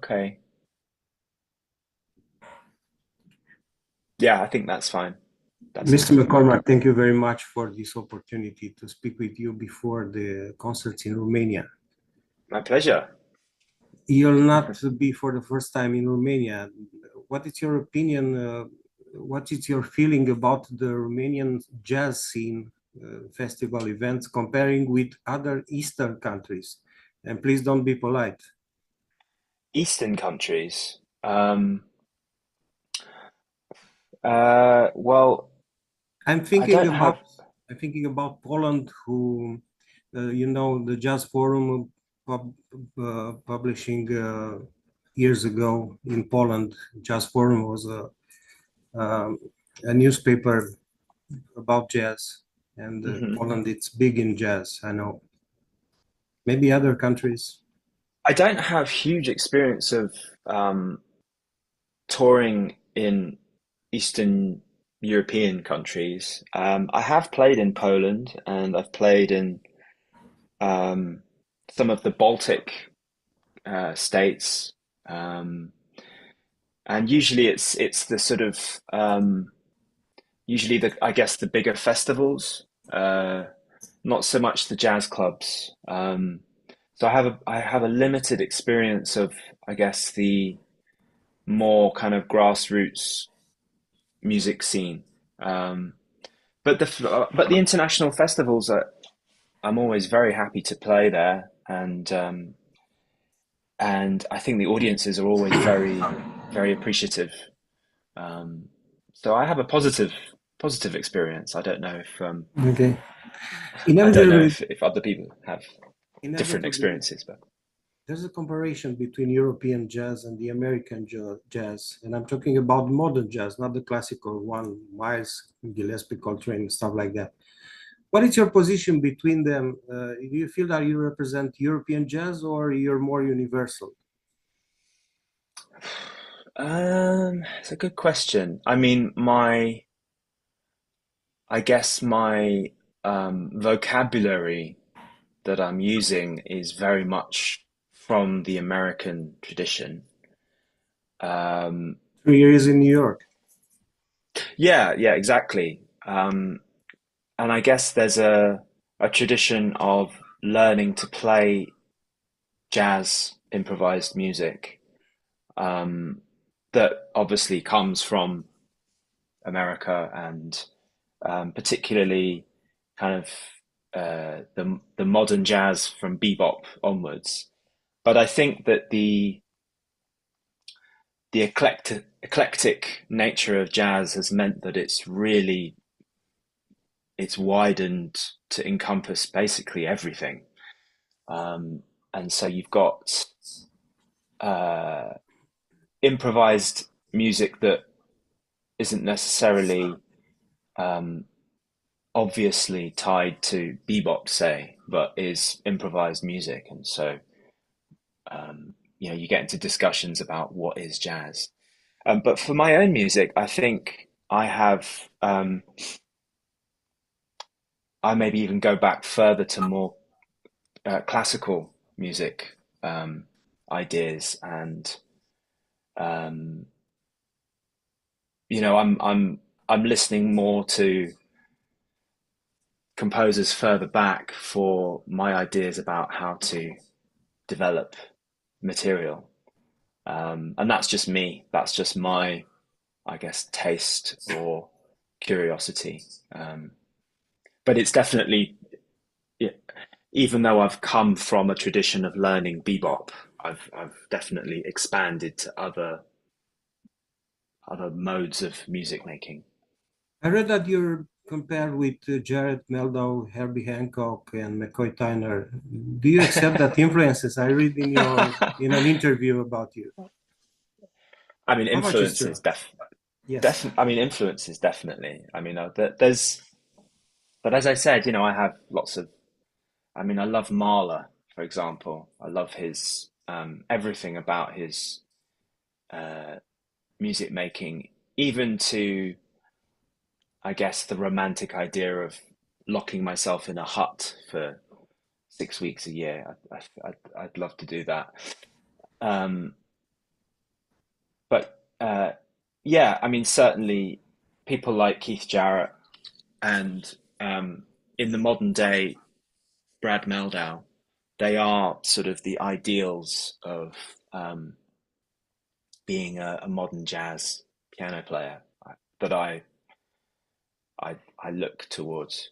Okay. Yeah, I think that's fine. That's Mr. okay. McCormack, thank you very much for this opportunity to speak with you before the concerts in Romania. My pleasure. You'll not be for the first time in Romania. What is your opinion? What is your feeling about the Romanian jazz scene festival events comparing with other Eastern countries? And please don't be polite. Eastern countries. Well, I'm I thinking don't have. about I'm thinking about Poland, who the Jazz Forum publishing years ago in Poland. Jazz Forum was um, a newspaper about jazz, and Mhm. Poland it's big in jazz. I know. Maybe other countries. I don't have huge experience of um, touring in Eastern European countries. I have played in Poland and I've played in um, some of the Baltic states. Um, and usually it's the sort of usually the I guess the bigger festivals, not so much the jazz clubs. So I have a limited experience of I guess the more kind of grassroots music scene. Um, but the international festivals are, I'm always very happy to play there, and I think the audiences are always very appreciative. Um, so I have a positive experience. Okay. I don't know Inevitably, if other people have different inevitably, experiences, but there's a comparison between European jazz and the American jazz, and I'm talking about modern jazz, not the classical one, Miles, Gillespie, Coltrane, stuff like that. What is your position between them? Do you feel that you represent European jazz or you're more universal? it's a good question. I mean, I guess my vocabulary that I'm using is very much from the American tradition. Um, 3 years in New York. yeah, yeah, exactly. And I guess there's a tradition of learning to play jazz improvised music um, that obviously comes from America and particularly kind of the modern jazz from bebop onwards. But I think that the eclectic nature of jazz has meant that it's widened to encompass basically everything. And so you've got uh, improvised music that isn't necessarily um, obviously tied to bebop, say, but is improvised music. And so, you get into discussions about what is jazz. But for my own music, I think I maybe even go back further to more classical music ideas, and um, I'm listening more to composers further back for my ideas about how to develop material. And that's just me. That's just my, I guess, taste or curiosity. Um, but it's definitely, even though I've come from a tradition of learning bebop, I've definitely expanded to other modes of music making. I read that you're compared with Jared Meldau, Herbie Hancock, and McCoy Tyner. Do you accept that influences? I read in an interview about you. I mean, How much is true? Yes. influences definitely. I mean, there's, but as I said, I have lots of. I mean, I love Mahler, for example. I love his everything about his uh, music making, even to, I guess, the romantic idea of locking myself in a hut for 6 weeks a year. I'd love to do that. Um, uh, yeah, I mean, certainly people like Keith Jarrett and in the modern day, Brad Meldau, they are sort of the ideals of um, being a modern jazz piano player that I look towards.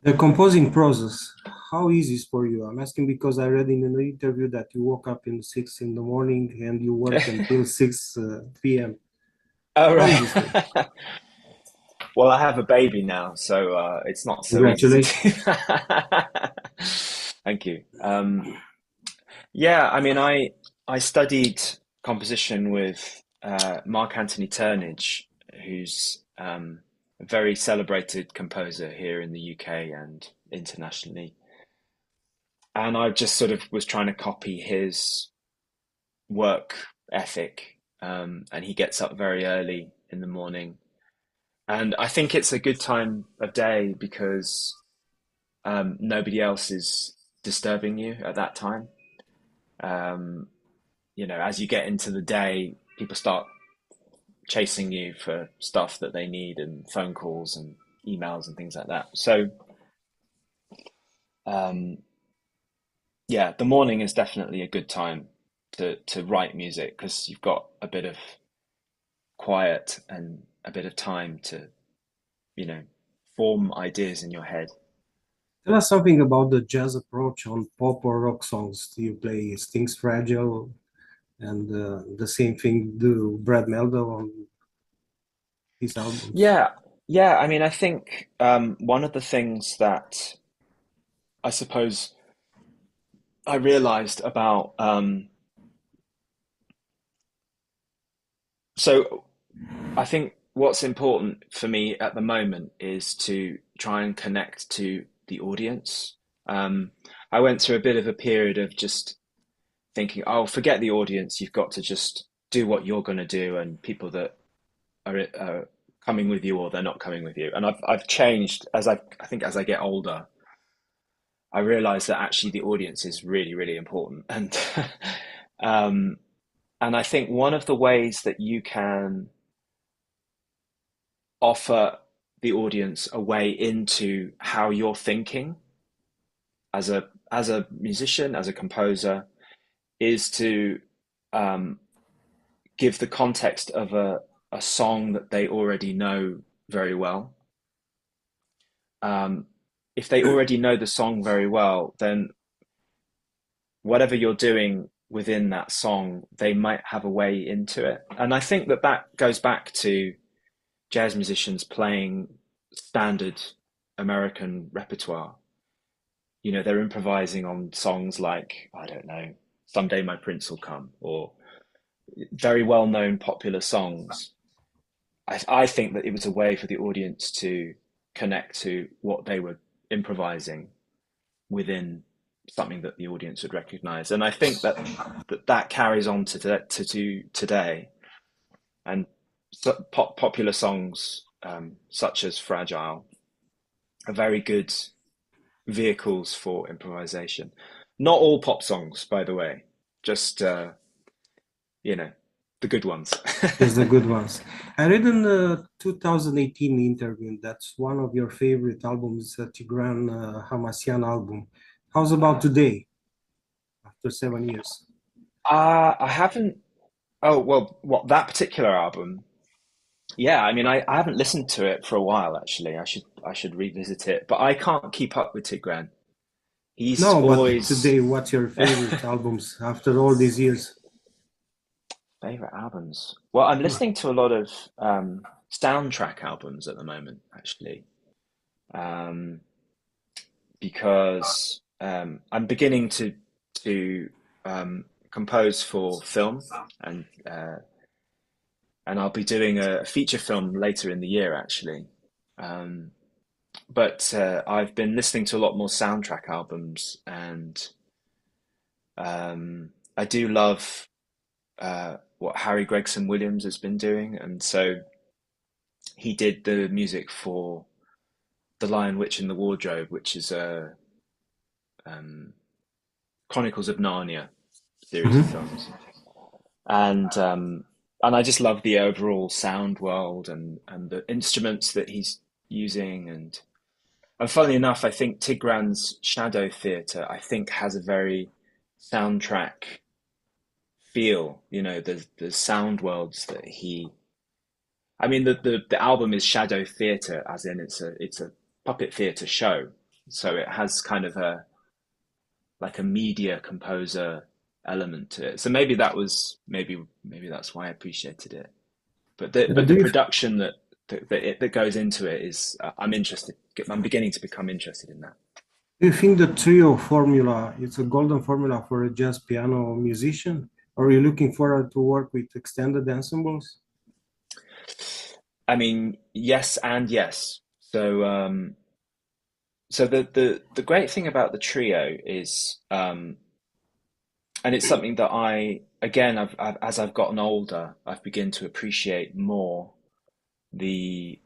The composing process, how easy is for you? I'm asking because I read in an interview that you woke up in 6 in the morning and you work until 6 p.m. Oh, How is this right. for you? Well, I have a baby now, so it's not so easy to Congratulations. do that. Thank you. Yeah, I mean, I studied composition with Mark Anthony Turnage, who's a very celebrated composer here in the UK and internationally. And I just sort of was trying to copy his work ethic. And he gets up very early in the morning. And I think it's a good time of day because nobody else is disturbing you at that time. Um, as you get into the day, people start chasing you for stuff that they need and phone calls and emails and things like that. So, um, yeah, the morning is definitely a good time to write music because you've got a bit of quiet and a bit of time to, you know, form ideas in your head. Tell us something about the jazz approach on pop or rock songs. Do you play Sting's Fragile and the same thing do Brad Meldo on his albums? Yeah, yeah. I mean, I think one of the things that I suppose I realized about so I think what's important for me at the moment is to try and connect to the audience. Um, I went through a bit of a period of just thinking, oh, forget the audience. You've got to just do what you're going to do, and people that are coming with you or they're not coming with you. And I've changed I think as I get older, I realize that actually the audience is really, really important. And um, and I think one of the ways that you can offer the audience a way into how you're thinking as a musician, as a composer, is to um, give the context of a song that they already know very well. Um, if they already know the song very well, then whatever you're doing within that song, they might have a way into it. And I think that that goes back to jazz musicians playing standard American repertoire. They're improvising on songs like, I don't know, Someday My Prince Will Come, or very well known popular songs. I think that it was a way for the audience to connect to what they were improvising within something that the audience would recognize. And I think that carries on to today. And so popular songs such as Fragile are very good vehicles for improvisation. Not all pop songs, by the way, just you know, the good ones. Just the good ones. I read in the 2018 interview that's one of your favorite albums, Tigran Hamasyan album. How's about today, after 7 years? I haven't. Oh well, what that particular album? Yeah, I mean, I haven't listened to it for a while actually. I should revisit it, but I can't keep up with Tigran. He's No, but always today, what's your favorite albums after all these years? favorite albums. Well, I'm listening to a lot of soundtrack albums at the moment, actually, um, because I'm beginning to compose for film, and and I'll be doing a feature film later in the year, actually. Um, but I've been listening to a lot more soundtrack albums, and I do love what Harry Gregson Williams has been doing, and so he did the music for The Lion, Witch, and the Wardrobe, which is a um, Chronicles of Narnia series of Mhm. films, and and I just love the overall sound world and the instruments that he's using. And funnily enough, I think Tigran's Shadow Theatre, I think, has a very soundtrack feel. You know, the sound worlds that he. I mean, the album is Shadow Theatre, as in it's a puppet theatre show. So it has kind of a like a media composer element to it. So maybe that was maybe that's why I appreciated it. But Do the you production that goes into it is I'm interested. I'm beginning to become interested in that. Do you think the trio formula is a golden formula for a jazz piano musician? Or are you looking forward to work with extended ensembles? I mean, yes and yes. So the great thing about the trio is, and it's something that I again as I've gotten older, I've begun to appreciate more the